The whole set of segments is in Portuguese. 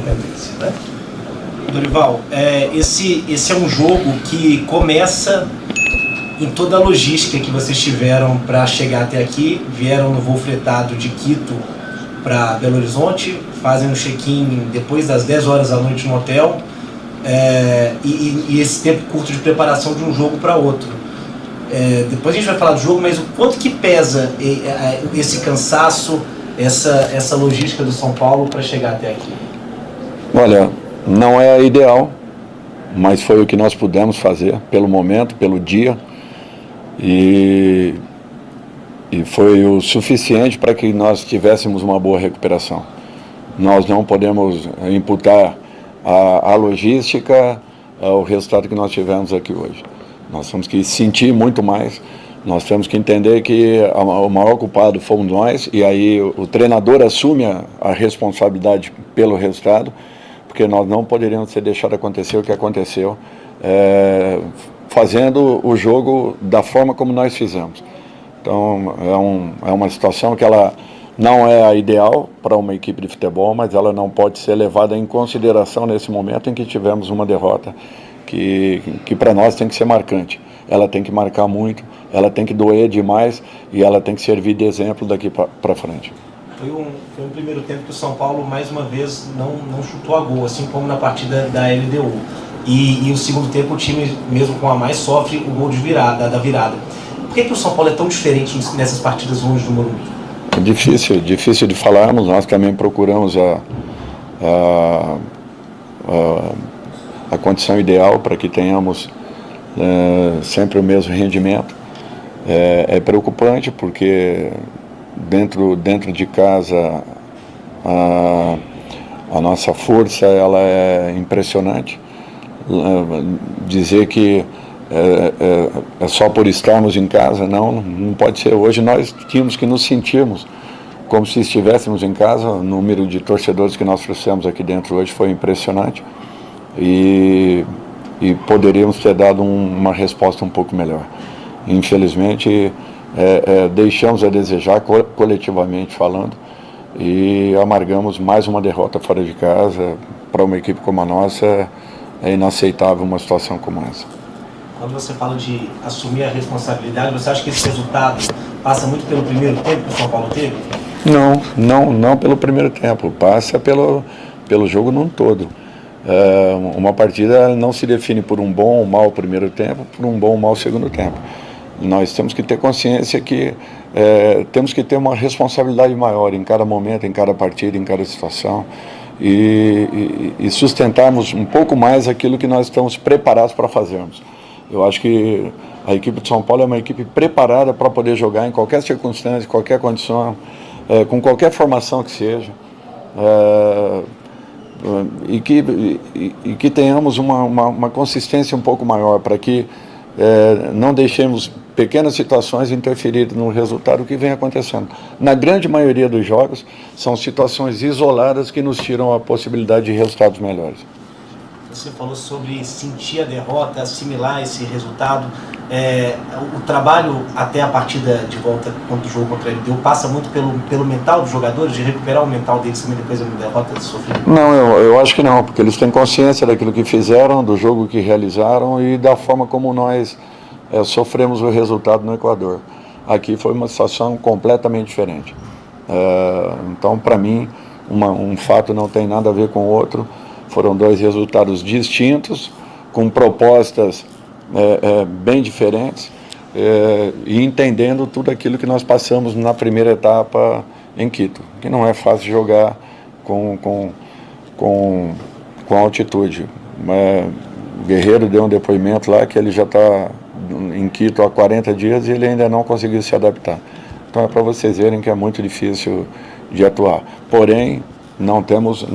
Independência, né? Dorival, esse é um jogo que começa em toda a logística que vocês tiveram para chegar até aqui. Vieram no voo fretado de Quito para Belo Horizonte, fazem um check-in depois das 10 horas da noite no hotel, e esse tempo curto de preparação de um jogo para outro. Depois a gente vai falar do jogo, mas o quanto que pesa esse cansaço, essa logística do São Paulo para chegar até aqui? Olha, não é ideal, mas foi o que nós pudemos fazer pelo momento, pelo dia, e foi o suficiente para que nós tivéssemos uma boa recuperação. Nós não podemos imputar a logística ao resultado que nós tivemos aqui hoje. Nós temos que sentir muito mais, nós temos que entender que o maior culpado fomos nós, e aí o treinador assume a responsabilidade pelo resultado, porque nós não poderíamos ter deixado acontecer o que aconteceu, fazendo o jogo da forma como nós fizemos. Então é uma situação que ela não é a ideal para uma equipe de futebol, mas ela não pode ser levada em consideração nesse momento em que tivemos uma derrota que para nós tem que ser marcante. Ela tem que marcar muito, ela tem que doer demais e ela tem que servir de exemplo daqui para frente. Foi um primeiro tempo que o São Paulo, mais uma vez, não chutou a gol, assim como na partida da LDU. E o segundo tempo, o time, mesmo com a mais, sofre o gol de virada, da virada. Por que o São Paulo é tão diferente nessas partidas longe do Morumbi? É difícil de falarmos. Nós também procuramos a condição ideal para que tenhamos sempre o mesmo rendimento. É preocupante porque dentro de casa a nossa força ela é impressionante. Dizer que é só por estarmos em casa, não pode ser. Hoje nós tínhamos que nos sentirmos como se estivéssemos em casa. O número de torcedores que nós trouxemos aqui dentro hoje foi impressionante e poderíamos ter dado uma resposta um pouco melhor. Infelizmente, deixamos a desejar, coletivamente falando, e amargamos mais uma derrota fora de casa. Para uma equipe como a nossa, é inaceitável uma situação como essa. Quando você fala de assumir a responsabilidade, você acha que esse resultado passa muito pelo primeiro tempo que o São Paulo teve? Não pelo primeiro tempo, passa pelo jogo num todo. Uma partida não se define por um bom ou mau primeiro tempo, por um bom ou mau segundo tempo. Nós temos que ter consciência que temos que ter uma responsabilidade maior em cada momento, em cada partida, em cada situação, e sustentarmos um pouco mais aquilo que nós estamos preparados para fazermos. Eu acho que a equipe de São Paulo é uma equipe preparada para poder jogar em qualquer circunstância, qualquer condição, com qualquer formação que seja, e que tenhamos uma consistência um pouco maior para que não deixemos pequenas situações interferir no resultado que vem acontecendo. Na grande maioria dos jogos, são situações isoladas que nos tiram a possibilidade de resultados melhores. Você falou sobre sentir a derrota, assimilar esse resultado. O trabalho até a partida de volta contra o jogo contra a LDU passa muito pelo mental dos jogadores, de recuperar o mental deles também depois da derrota de sofrer? Não, eu acho que não, porque eles têm consciência daquilo que fizeram, do jogo que realizaram e da forma como nós sofremos o resultado no Equador. Aqui foi uma situação completamente diferente. Então, para mim, um fato não tem nada a ver com o outro. Foram dois resultados distintos, com propostas bem diferentes, e entendendo tudo aquilo que nós passamos na primeira etapa em Quito, que não é fácil jogar com altitude. O Guerreiro deu um depoimento lá que ele já está em Quito há 40 dias e ele ainda não conseguiu se adaptar. Então é para vocês verem que é muito difícil de atuar. Porém, não temos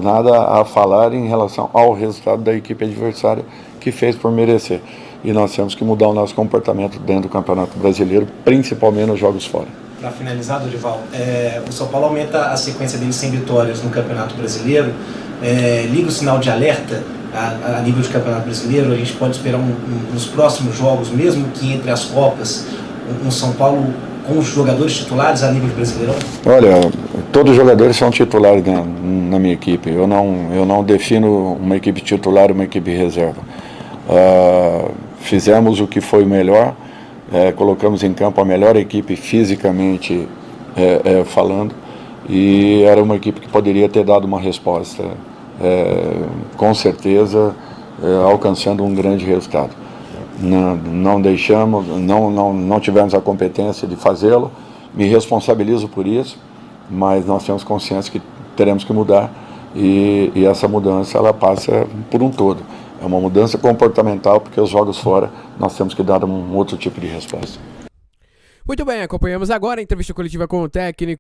nada a falar em relação ao resultado da equipe adversária, que fez por merecer. E nós temos que mudar o nosso comportamento dentro do Campeonato Brasileiro, principalmente nos jogos fora. Para finalizar, Dorival, o São Paulo aumenta a sequência dele sem vitórias no Campeonato Brasileiro, liga o sinal de alerta a nível de Campeonato Brasileiro. A gente pode esperar nos próximos jogos, mesmo que entre as Copas, um São Paulo com os jogadores titulares a nível de Brasileirão? Olha, todos os jogadores são titulares na minha equipe. Eu não defino uma equipe titular e uma equipe reserva. Fizemos o que foi melhor, colocamos em campo a melhor equipe fisicamente falando, e era uma equipe que poderia ter dado uma resposta, com certeza, alcançando um grande resultado. Não deixamos, não tivemos a competência de fazê-lo, me responsabilizo por isso, mas nós temos consciência que teremos que mudar, e essa mudança ela passa por um todo. É uma mudança comportamental, porque os jogos fora nós temos que dar um outro tipo de resposta. Muito bem, acompanhamos agora a entrevista coletiva com o técnico